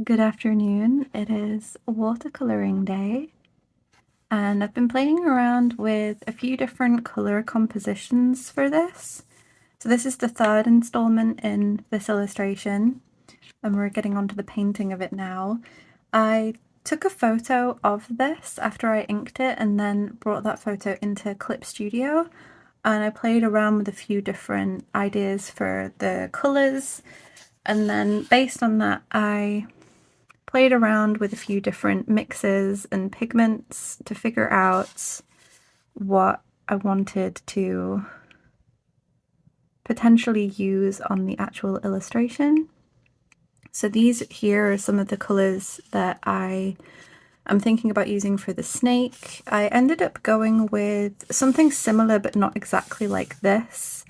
Good afternoon. It is watercoloring day, and I've been playing around with a few different color compositions for this. So this is the third installment in this illustration, and we're getting onto the painting of it now. I took a photo of this after I inked it and then brought that photo into Clip Studio, and I played around with a few different ideas for the colors, and then based on that I played around with a few different mixes and pigments to figure out what I wanted to potentially use on the actual illustration. So these here are some of the colors that I'm thinking about using for the snake. I ended up going with something similar but not exactly like this.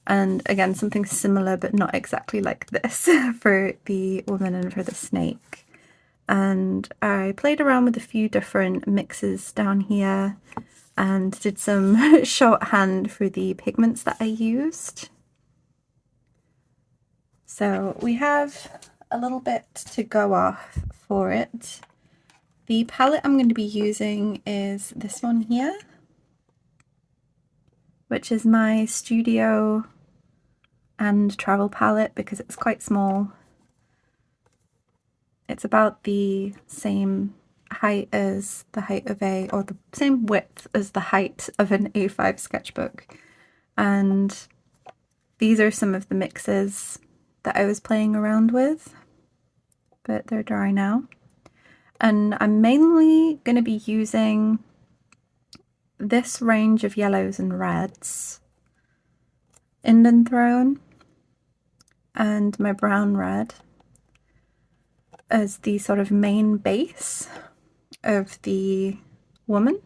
And again, something similar but not exactly like this for the woman and for the snake. And I played around with a few different mixes down here and did some shorthand for the pigments that I used. So we have a little bit to go off for it. The palette I'm going to be using is this one here, which is my studio and travel palette because it's quite small. It's about the same height as the height of or the same width as the height of an A5 sketchbook. And these are some of the mixes that I was playing around with, but they're dry now. And I'm mainly going to be using this range of yellows and reds, Indian Throne, and my brown red as the sort of main base of the woman,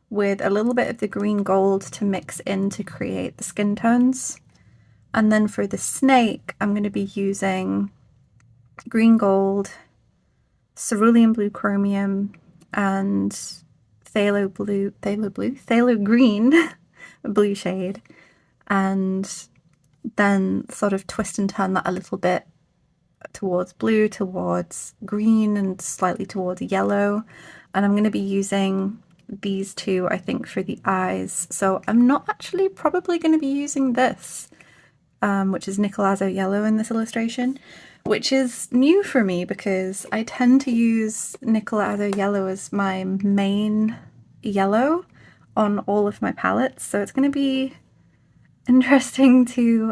with a little bit of the green gold to mix in to create the skin tones. And then for the snake, I'm going to be using green gold, cerulean blue chromium, and phthalo green blue shade, and then sort of twist and turn that a little bit towards blue, towards green, and slightly towards yellow. And I'm going to be using these two, I think, for the eyes. So I'm not actually probably going to be using this, which is Nickel Azo Yellow in this illustration, which is new for me because I tend to use Nickel Azo Yellow as my main yellow on all of my palettes. So it's going to be interesting to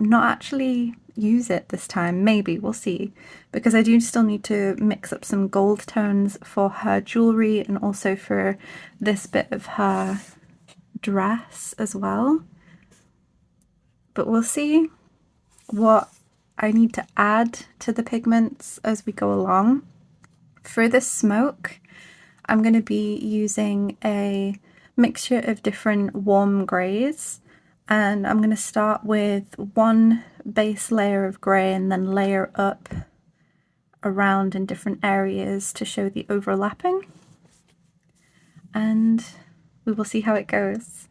not actually use it this time. Maybe, we'll see, because I do still need to mix up some gold tones for her jewelry and also for this bit of her dress as well. But we'll see what I need to add to the pigments as we go along. For the smoke, I'm going to be using a mixture of different warm greys, and I'm going to start with one base layer of grey and then layer up around in different areas to show the overlapping, and we will see how it goes.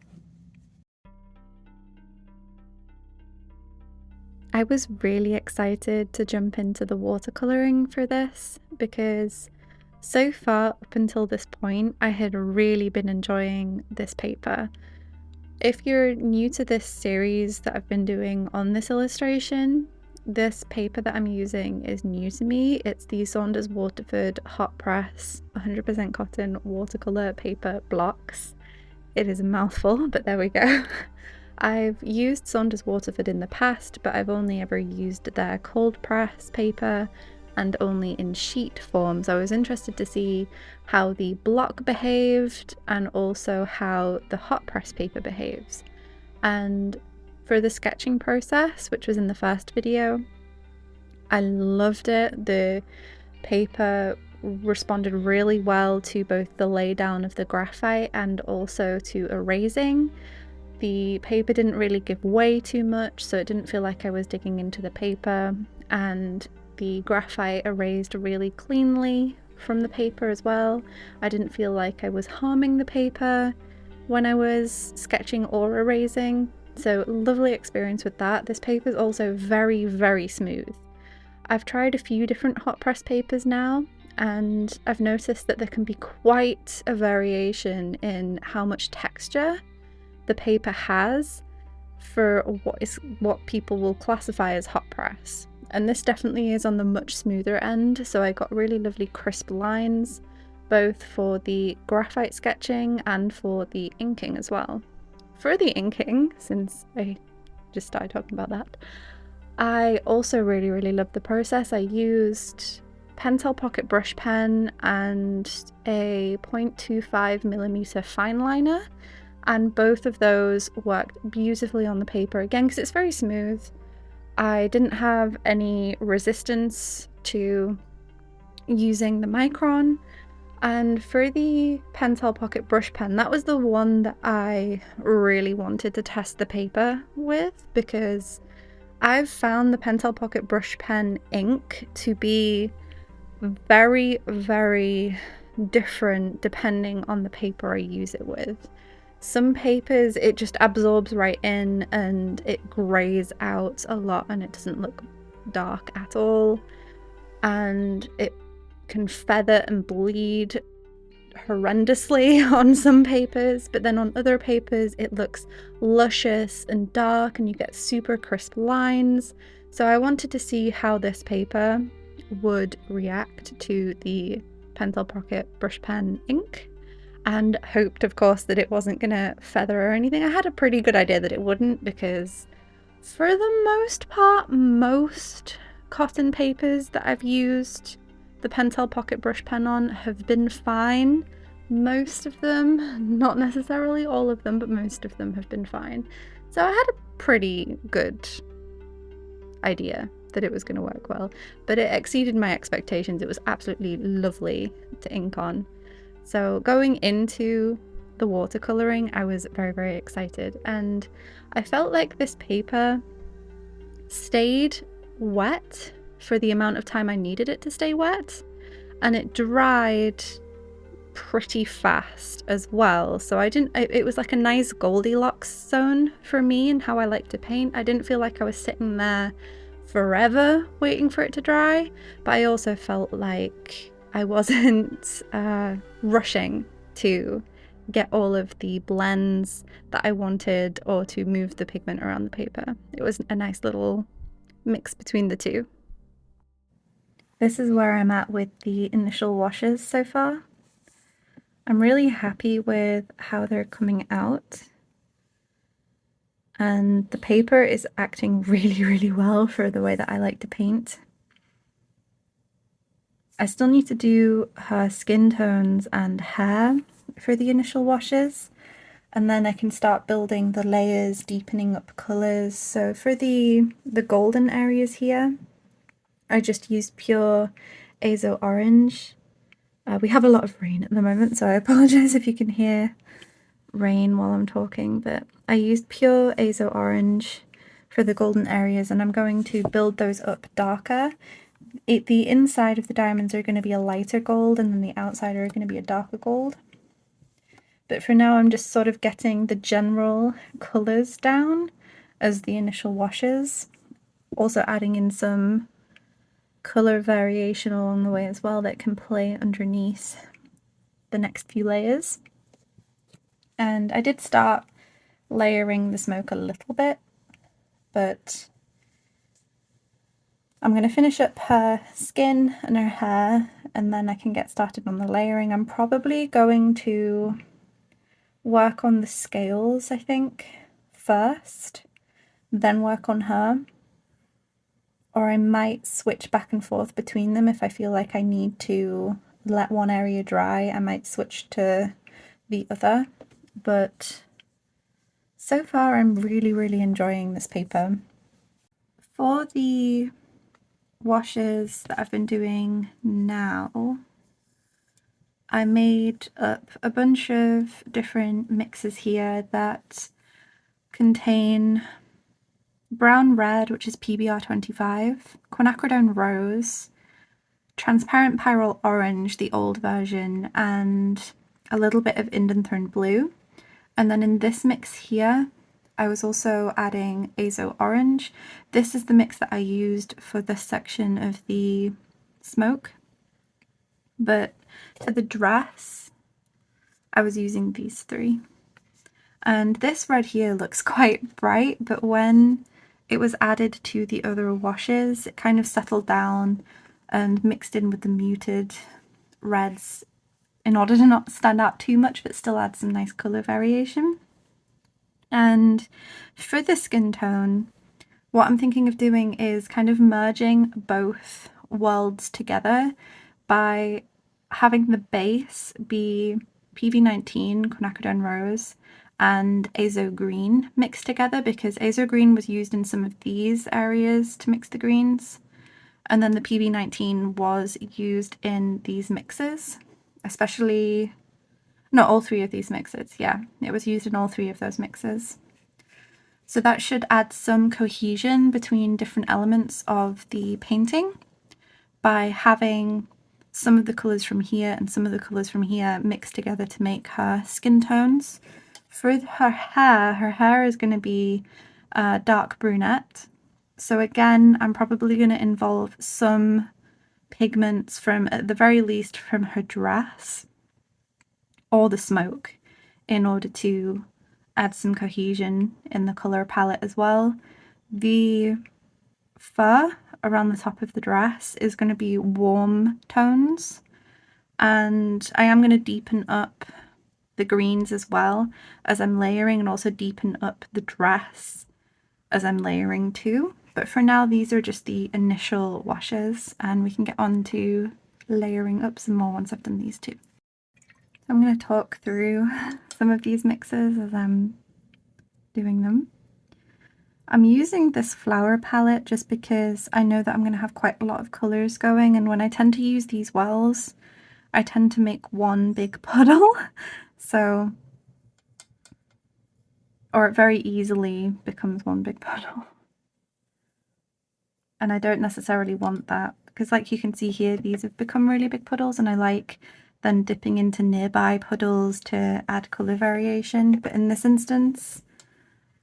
I was really excited to jump into the watercolouring for this because so far up until this point I had really been enjoying this paper. If you're new to this series that I've been doing on this illustration, this paper that I'm using is new to me. It's the Saunders Waterford Hot Press 100% cotton watercolour paper blocks. It is a mouthful, but there we go. I've used Saunders Waterford in the past, but I've only ever used their cold press paper and only in sheet form. So I was interested to see how the block behaved and also how the hot press paper behaves. And for the sketching process, which was in the first video, I loved it. The paper responded really well to both the laydown of the graphite and also to erasing. The paper didn't really give way too much, so it didn't feel like I was digging into the paper, and the graphite erased really cleanly from the paper as well. I didn't feel like I was harming the paper when I was sketching or erasing, so lovely experience with that. This paper is also very, very smooth. I've tried a few different hot press papers now, and I've noticed that there can be quite a variation in how much texture the paper has for what people will classify as hot press. And this definitely is on the much smoother end, so I got really lovely crisp lines, both for the graphite sketching and for the inking as well. For the inking, since I just started talking about that, I also really loved the process. I used Pentel Pocket brush pen and a 0.25mm fine liner, and both of those worked beautifully on the paper again because it's very smooth. I didn't have any resistance to using the micron. And for the Pentel Pocket brush pen, that was the one that I really wanted to test the paper with, because I've found the Pentel Pocket brush pen ink to be very different depending on the paper I use it with. Some papers it just absorbs right in and it grays out a lot and it doesn't look dark at all, and it can feather and bleed horrendously on some papers, but then on other papers it looks luscious and dark and you get super crisp lines. So I wanted to see how this paper would react to the Pentel Pocket brush pen ink, and hoped of course that it wasn't gonna feather or anything. I had a pretty good idea that it wouldn't, because for the most part most cotton papers that I've used the Pentel Pocket brush pen on have been fine. Most of them, not necessarily all of them, but most of them have been fine. So I had a pretty good idea that it was going to work well, but it exceeded my expectations. It was absolutely lovely to ink on. So going into the watercoloring, I was very excited, and I felt like this paper stayed wet for the amount of time I needed it to stay wet, and it dried pretty fast as well. So it was like a nice Goldilocks zone for me and how I like to paint. I didn't feel like I was sitting there forever waiting for it to dry, but I also felt like I wasn't rushing to get all of the blends that I wanted or to move the pigment around the paper. It was a nice little mix between the two. This is where I'm at with the initial washes so far. I'm really happy with how they're coming out, and the paper is acting really well for the way that I like to paint. I still need to do her skin tones and hair for the initial washes, and then I can start building the layers, deepening up colours. So for the golden areas here, I just used pure Azo Orange. We have a lot of rain at the moment, so I apologise if you can hear rain while I'm talking, but I used pure Azo Orange for the golden areas, and I'm going to build those up darker. The inside of the diamonds are going to be a lighter gold, and then the outside are going to be a darker gold. But for now I'm just sort of getting the general colours down as the initial washes, also adding in some colour variation along the way as well that can play underneath the next few layers. And I did start layering the smoke a little bit, but I'm going to finish up her skin and her hair, and then I can get started on the layering. I'm probably going to work on the scales, I think, first, then work on her. Or I might switch back and forth between them if I feel like I need to let one area dry. I might switch to the other. But so far I'm really enjoying this paper. For the washes that I've been doing now, I made up a bunch of different mixes here that contain brown red, which is PBR25, quinacridone rose, transparent pyrrole orange, the old version, and a little bit of indanthrone blue. And then in this mix here, I was also adding Azo Orange. This is the mix that I used for this section of the smoke, but for the dress I was using these three. And this red here looks quite bright, but when it was added to the other washes, it kind of settled down and mixed in with the muted reds in order to not stand out too much, but still add some nice colour variation. And for the skin tone, what I'm thinking of doing is kind of merging both worlds together by having the base be PV19 Quinacridone Rose and Azo Green mixed together, because Azo Green was used in some of these areas to mix the greens, and then the PV19 was used in these mixes, especially, no, all three of these mixes, yeah, it was used in all three of those mixes. So that should add some cohesion between different elements of the painting by having some of the colours from here and some of the colours from here mixed together to make her skin tones. For her hair is going to be dark brunette. So again, I'm probably going to involve some pigments from, at the very least, from her dress or the smoke in order to add some cohesion in the colour palette as well. The fur around the top of the dress is going to be warm tones, and I am going to deepen up the greens as well as I'm layering, and also deepen up the dress as I'm layering too. But for now, these are just the initial washes, and we can get on to layering up some more once I've done these two. I'm going to talk through some of these mixes as I'm doing them. I'm using this flower palette just because I know that I'm going to have quite a lot of colours going, and when I tend to use these wells, I tend to make one big puddle. So, or it very easily becomes one big puddle. And I don't necessarily want that, because like you can see here, these have become really big puddles, and I like then dipping into nearby puddles to add colour variation. But in this instance,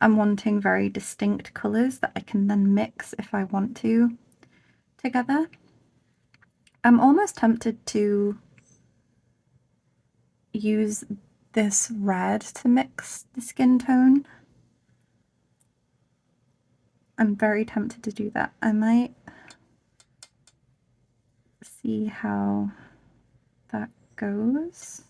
I'm wanting very distinct colours that I can then mix if I want to together. I'm almost tempted to use this red to mix the skin tone. I'm very tempted to do that. I might see how that goes.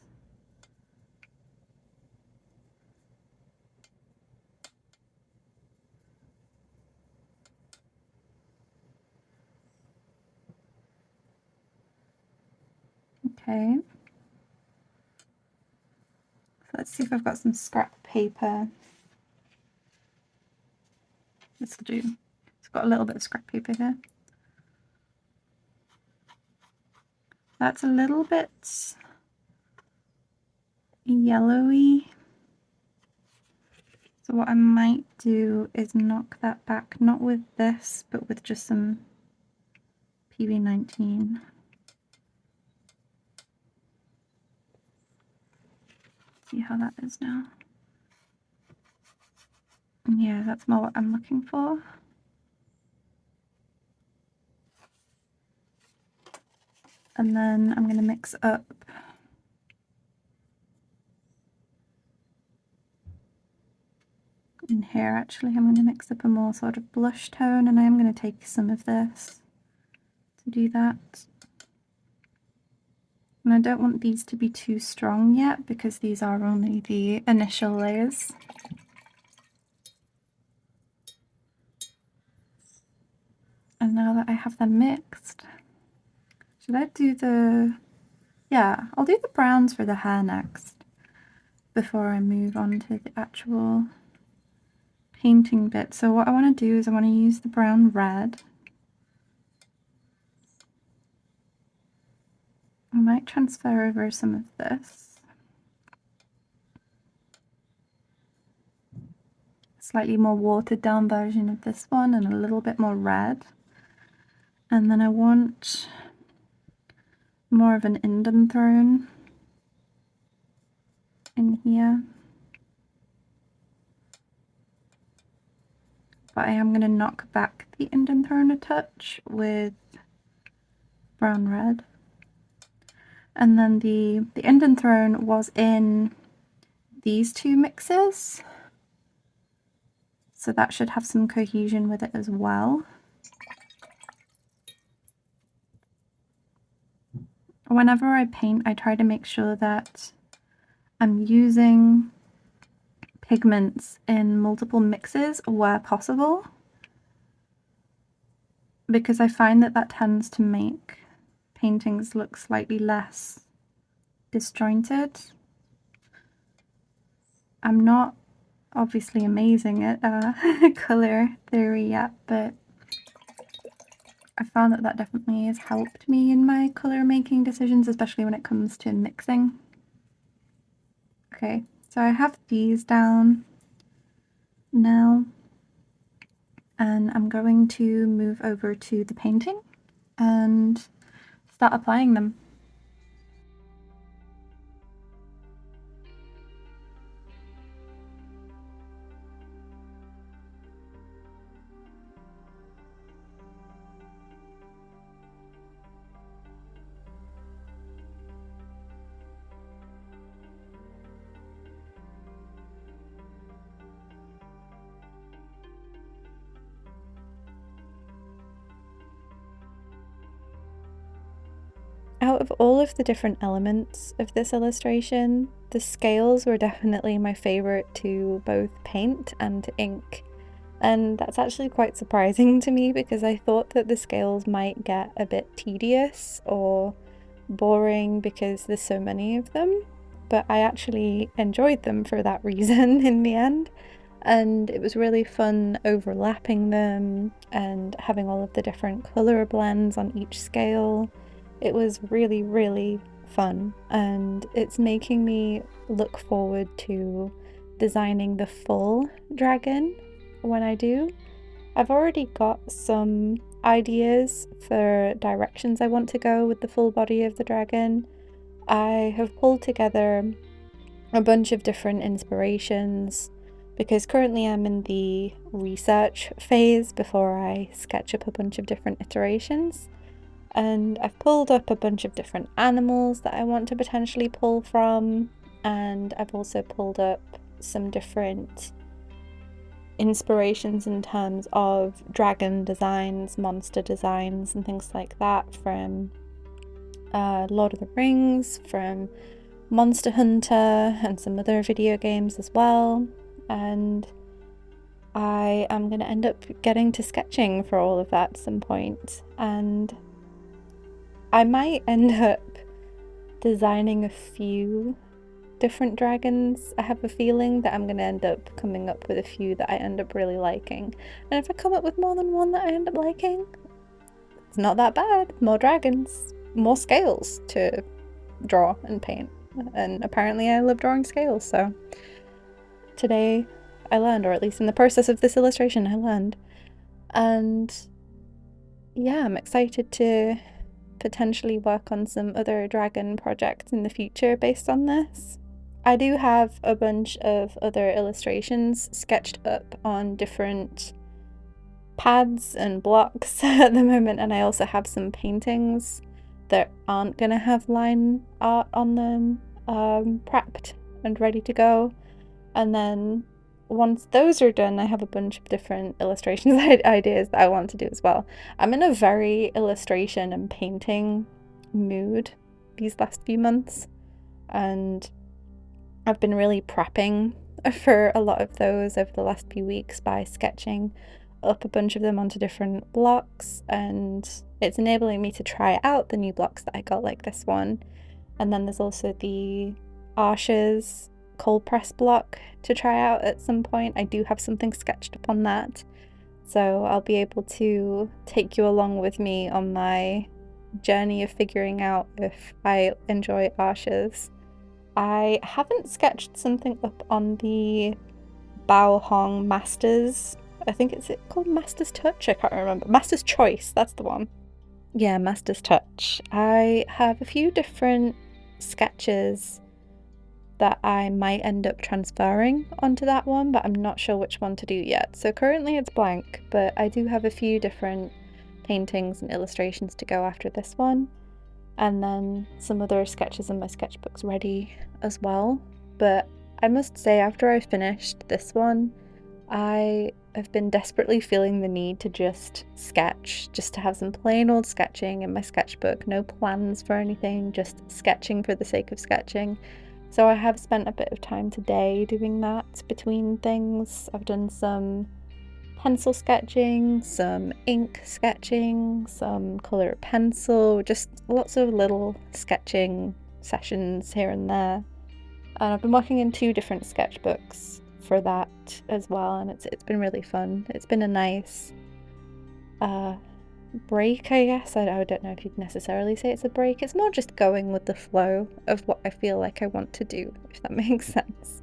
Okay. So let's see if I've got some scrap paper. This will do. It's got a little bit of scrap paper here. That's a little bit yellowy. So what I might do is knock that back, not with this, but with just some PV19. See how that is now. Yeah, that's more what I'm looking for. And then I'm going to mix up in here. Actually, I'm going to mix up a more sort of blush tone, and I am going to take some of this to do that. And I don't want these to be too strong yet, because these are only the initial layers. And now that I have them mixed, should I do the... Yeah, I'll do the browns for the hair next, before I move on to the actual painting bit. So what I want to do is I want to use the brown red. I might transfer over some of this. Slightly more watered down version of this one, and a little bit more red. And then I want more of an Indum throne in here. but I am going to knock back the indent throne a touch with brown red. And then the indent throne was in these two mixes, so that should have some cohesion with it as well. Whenever I paint, I try to make sure that I'm using pigments in multiple mixes where possible, because I find that that tends to make paintings look slightly less disjointed. I'm not obviously amazing at colour theory yet, but I found that that definitely has helped me in my colour making decisions, especially when it comes to mixing. Okay, so I have these down now, and I'm going to move over to the painting and start applying them. Out of all of the different elements of this illustration, the scales were definitely my favourite to both paint and to ink. And that's actually quite surprising to me, because I thought that the scales might get a bit tedious or boring because there's so many of them, but I actually enjoyed them for that reason in the end. And it was really fun overlapping them and having all of the different colour blends on each scale. It was really, really fun, and it's making me look forward to designing the full dragon when I do. I've already got some ideas for directions I want to go with the full body of the dragon. I have pulled together a bunch of different inspirations, because currently I'm in the research phase before I sketch up a bunch of different iterations. And I've pulled up a bunch of different animals that I want to potentially pull from, and I've also pulled up some different inspirations in terms of dragon designs, monster designs, and things like that from Lord of the Rings, from Monster Hunter, and some other video games as well. And I am going to end up getting to sketching for all of that at some point, and I might end up designing a few different dragons. I have a feeling that I'm going to end up coming up with a few that I end up really liking. And if I come up with more than one that I end up liking, it's not that bad. More dragons, more scales to draw and paint. And apparently I love drawing scales, so today I learned, or at least in the process of this illustration I learned. And yeah, I'm excited to potentially work on some other dragon projects in the future based on this. I do have a bunch of other illustrations sketched up on different pads and blocks at the moment, and I also have some paintings that aren't gonna have line art on them prepped and ready to go. And then once those are done, I have a bunch of different illustrations ideas that I want to do as well. I'm in a very illustration and painting mood these last few months, and I've been really prepping for a lot of those over the last few weeks by sketching up a bunch of them onto different blocks, and it's enabling me to try out the new blocks that I got, like this one. And then there's also the Arsha's cold press block to try out at some point. I do have something sketched up on that, so I'll be able to take you along with me on my journey of figuring out if I enjoy Arsha's. I haven't sketched something up on the Bao Hong Masters. I think it's called Master's Touch? I can't remember. Master's Choice, that's the one. Yeah, Master's Touch. I have a few different sketches that I might end up transferring onto that one, but I'm not sure which one to do yet. So currently it's blank, but I do have a few different paintings and illustrations to go after this one, and then some other sketches in my sketchbooks ready as well. But I must say, after I finished this one, I have been desperately feeling the need to just sketch, just to have some plain old sketching in my sketchbook, no plans for anything, just sketching for the sake of sketching. So I have spent a bit of time today doing that between things. I've done some pencil sketching, some ink sketching, some colour pencil, just lots of little sketching sessions here and there. And I've been working in 2 different sketchbooks for that as well, and it's been really fun. It's been a nice break, I guess. I don't know if you'd necessarily say it's a break. It's more just going with the flow of what I feel like I want to do, if that makes sense.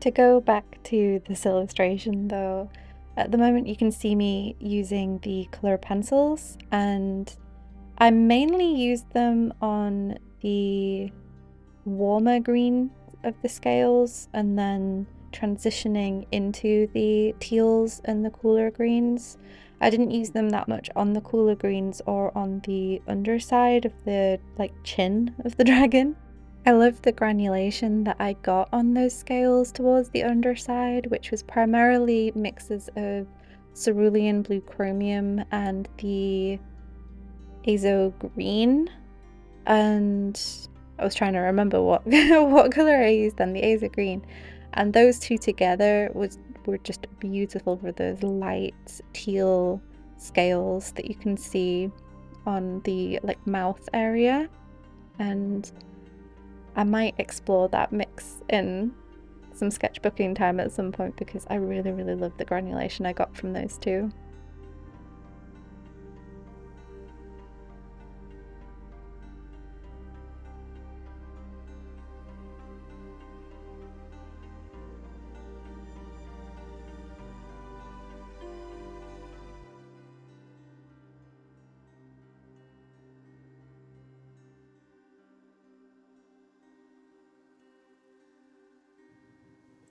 To go back to this illustration though, at the moment you can see me using the colour pencils, and I mainly use them on the warmer green of the scales and then transitioning into the teals and the cooler greens. I didn't use them that much on the cooler greens or on the underside of the chin of the dragon. I loved the granulation that I got on those scales towards the underside, which was primarily mixes of cerulean blue chromium and the azo green, and I was trying to remember what what color I used then, the azo green, and those two together were just beautiful for those light teal scales that you can see on the mouth area. And I might explore that mix in some sketchbooking time at some point, because I really love the granulation I got from those two.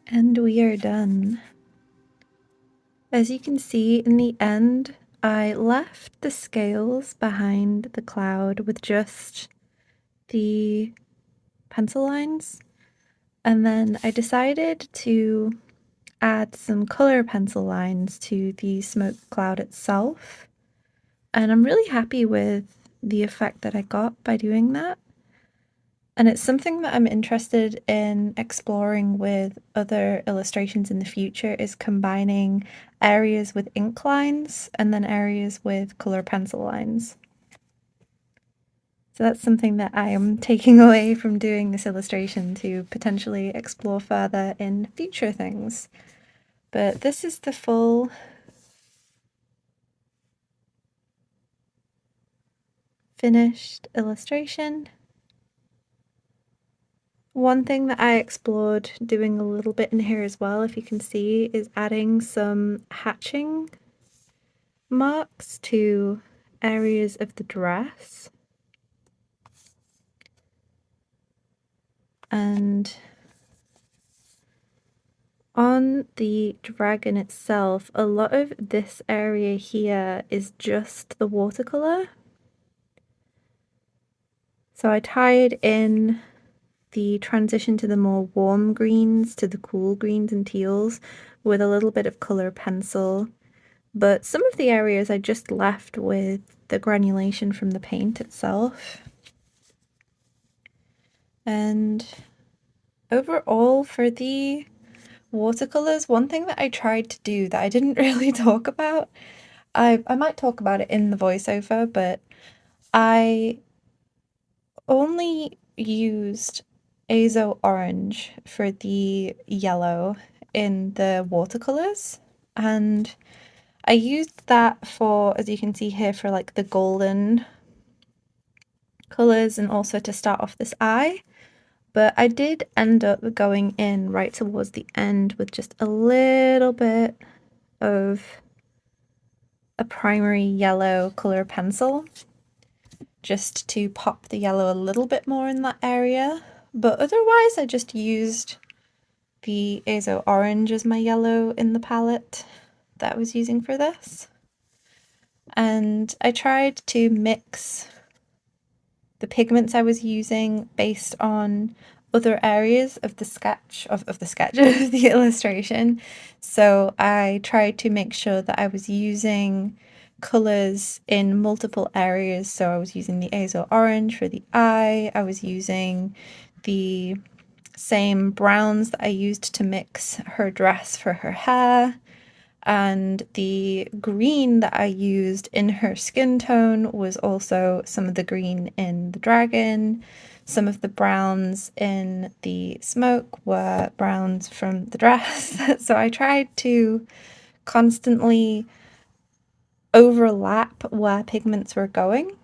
And we are done. As you can see in the end, I left the scales behind the cloud with just the pencil lines, and then I decided to add some color pencil lines to the smoke cloud itself, and I'm really happy with the effect that I got by doing that. And it's something that I'm interested in exploring with other illustrations in the future, is combining areas with ink lines and then areas with color pencil lines. So that's something that I am taking away from doing this illustration to potentially explore further in future things. But this is the full finished illustration. One thing that I explored doing a little bit in here as well, if you can see, is adding some hatching marks to areas of the dress. And on the dragon itself, a lot of this area here is just the watercolor. So I tied in the transition to the more warm greens to the cool greens and teals with a little bit of color pencil, but some of the areas I just left with the granulation from the paint itself. And overall, for the watercolors, one thing that I tried to do that I didn't really talk about, I might talk about it in the voiceover, but I only used azo orange for the yellow in the watercolors, and I used that for, as you can see here, for the golden colors and also to start off this eye. But I did end up going in right towards the end with just a little bit of a primary yellow colour pencil just to pop the yellow a little bit more in that area, but otherwise I just used the Azo Orange as my yellow in the palette that I was using for this. And I tried to mix the pigments I was using based on other areas of the sketch, of the illustration. So I tried to make sure that I was using colours in multiple areas. So I was using the Azo Orange for the eye, I was using the same browns that I used to mix her dress for her hair, and the green that I used in her skin tone was also some of the green in the dragon. Some of the browns in the smoke were browns from the dress. So I tried to constantly overlap where pigments were going.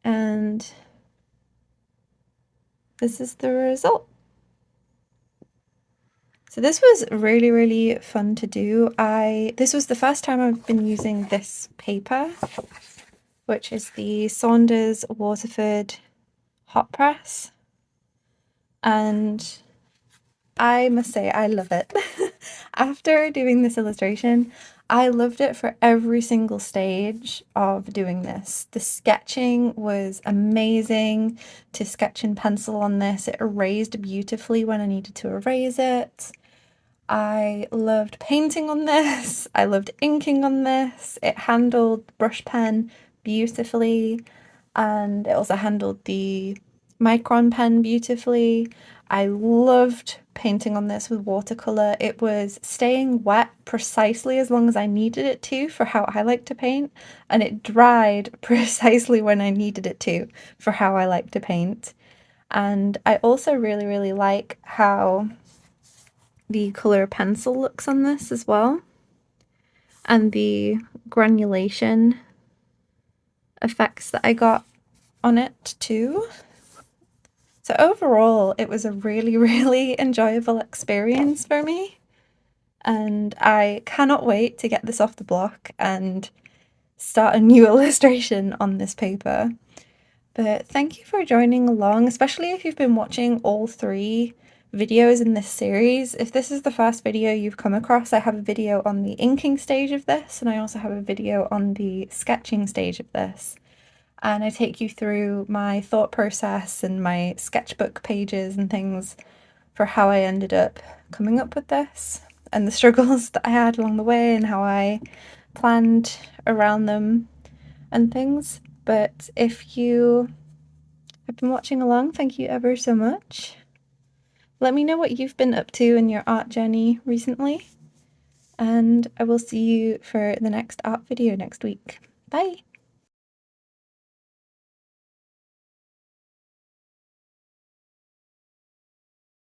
And this is the result. So this was really, really fun to do. This was the first time I've been using this paper, which is the Saunders Waterford Hot Press. And I must say, I love it. After doing this illustration, I loved it for every single stage of doing this. The sketching was amazing. To sketch in pencil on this, it erased beautifully when I needed to erase it. I loved painting on this. I loved inking on this. It handled brush pen beautifully, and it also handled the micron pen beautifully. I loved painting on this with watercolor. It was staying wet precisely as long as I needed it to for how I like to paint, and it dried precisely when I needed it to for how I like to paint. And I also really, really like how the colour pencil looks on this as well, and the granulation effects that I got on it too. So overall, it was a really, really enjoyable experience for me, and I cannot wait to get this off the block and start a new illustration on this paper. But thank you for joining along, especially if you've been watching all 3 videos in this series. If this is the first video you've come across, I have a video on the inking stage of this, and I also have a video on the sketching stage of this. And I take you through my thought process and my sketchbook pages and things for how I ended up coming up with this, and the struggles that I had along the way and how I planned around them and things. But if you have been watching along, thank you ever so much. Let me know what you've been up to in your art journey recently, and I will see you for the next art video next week. Bye!